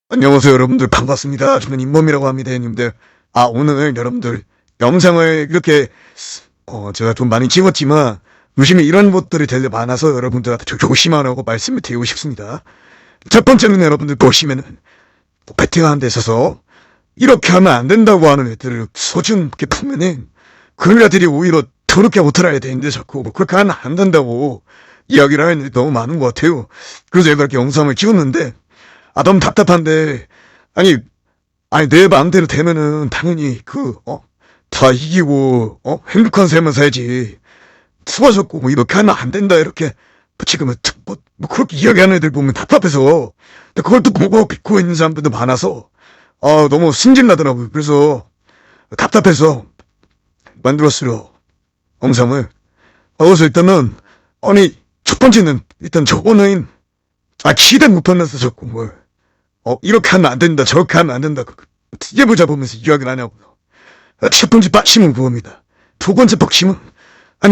안녕하세요 여러분들, 반갑습니다. 저는 잇몸이라고 합니다 형님들. 오늘 여러분들 영상을 이렇게 제가 좀 많이 찍었지만 요즘에 이런 것들이 되게 많아서 여러분들한테 조심하라고 말씀을 드리고 싶습니다. 첫 번째는 여러분들 보시면은 배팅하는 데 있어서 이렇게 하면 안 된다고 하는 애들을 소중하게 보면은 그런 애들이 오히려 더럽게 못살아야 되는데 자꾸 그렇게 하면 안 된다고 이야기를 하는 애들이 너무 많은 것 같아요. 그래서 제가 이렇게 영상을 찍었는데 너무 답답한데, 아니, 내 마음대로 되면은, 당연히, 다 이기고, 행복한 삶을 살지. 수고하셨고, 이렇게 하면 안 된다, 이렇게. 지금은, 그렇게 이야기하는 애들 보면 답답해서, 근데 그걸 또 보고 믿고 있는 사람들도 많아서, 너무 승질나더라고요. 그래서, 답답해서, 만들었어요. 영상을. 그래서 일단은, 첫 번째는, 일단 저거는, 기대 못 받았어, 자꾸 뭘. 이렇게 하면 안 된다, 저렇게 하면 안 된다. 찌개부 잡으면서 이야기를 하냐고. 첫 번째 빡침은 그겁니다. 두 번째 빡침은,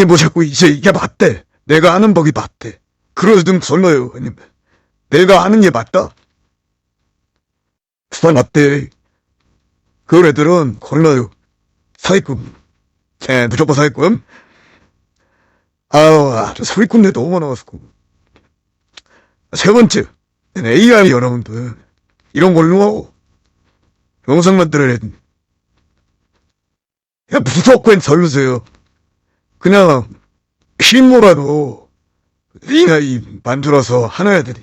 뭐 자꾸 이제 이게 맞대. 내가 아는 법이 맞대. 그러든 걸러요, 아니면. 내가 아는 게 맞다? 그거 맞대. 그런 애들은 걸러요. 사기꾼. 무조건 사기꾼. 사기꾼들 너무 많아가지고. 세 번째, AI 여러분들. 이런 걸로 영상 만들어야 돼. 그냥 무조건 절르세요. 그냥 힘으로라도 AI 만들어서 하는 애들이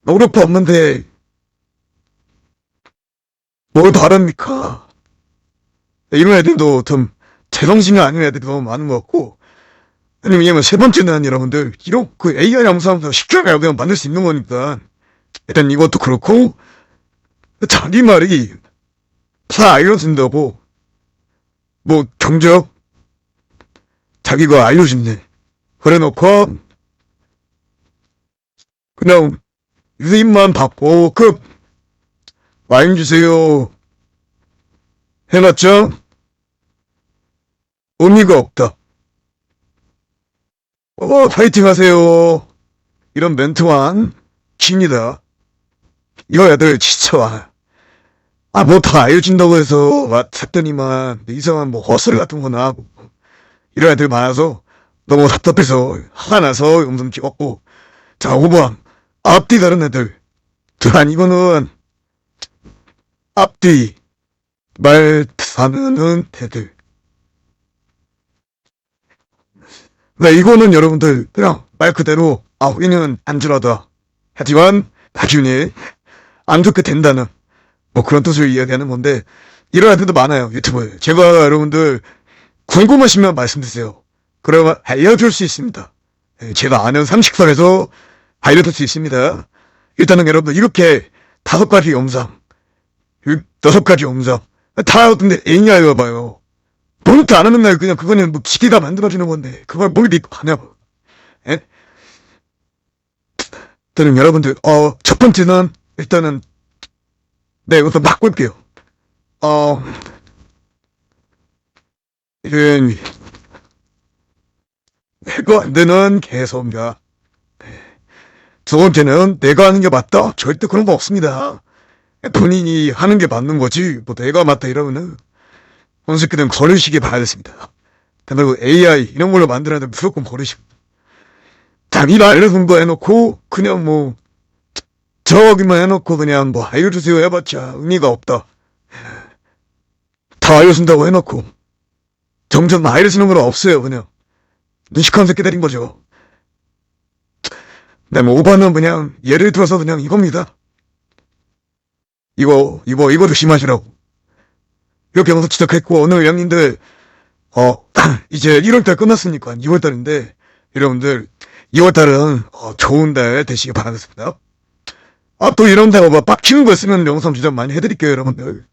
노력 없는데 뭘 바랍니까? 이런 애들도 좀 제정신이 아닌 애들이 너무 많은 것 같고, 왜냐면 세 번째는 여러분들 이런 AI 영상에서 쉽게 그냥 만들 수 있는 거니까 일단 이것도 그렇고, 자기 말이 다 알려준다고, 경적, 자기가 알려준대. 그래 놓고, 그냥, 유입만 받고, 와인 주세요. 해놨죠? 의미가 없다. 파이팅 하세요. 이런 멘트만, 깁니다. 이거 애들 진짜 다 알려준다고 해서 샀더니만 이상한 헛소리 같은 거나 하고 이런 애들 많아서 너무 답답해서 화가 나서 영상 찍었고, 자 5번 앞뒤 다른 애들. 이거는 앞뒤 말 사는 애들. 이거는 여러분들 그냥 말 그대로 우리는 안전하다 하지만 나중에 안 좋게 된다는 그런 뜻을 이야기하는 건데, 이런 애들도 많아요, 유튜브에. 제가 여러분들 궁금하시면 말씀주세요. 그러면 알려줄 수 있습니다. 제가 아는 상식선에서 알려줄 수 있습니다. 일단은 여러분들 이렇게 5가지 영상, 6가지 영상 다 근데 AI가 봐요. 뭘도 안 하는 날 그냥 그거는 기계가 만들어주는 건데 그걸 뭘 믿고 하냐고. 일단은 여러분들 첫 번째는 일단은 우선 바꿀게요. 이런 해가 안 되는 개소입니다. 두 번째는 내가 하는 게 맞다? 절대 그런 거 없습니다. 본인이 하는 게 맞는 거지 내가 맞다 이러면은 본새끼는 버리시기 바라겠습니다. 그리고 AI 이런 걸로 만들어야 무조건 버리시고, 자기 알려준 거 해놓고 그냥 저기만 해놓고 그냥 알려주세요 해봤자 의미가 없다. 다 알려준다고 해놓고 점점 알려주는 건 없어요. 그냥 무식한 새끼들인 거죠. 5번은 그냥 예를 들어서 그냥 이겁니다. 이거 조심하시라고 이렇게 영상 지적했고, 오늘 형님들 이제 1월달 끝났으니까 2월달인데 여러분들 2월달은 좋은 달 되시길 바라겠습니다. 또 이런 데 빡치는 거 있으면 영상 지적 많이 해드릴게요 여러분들.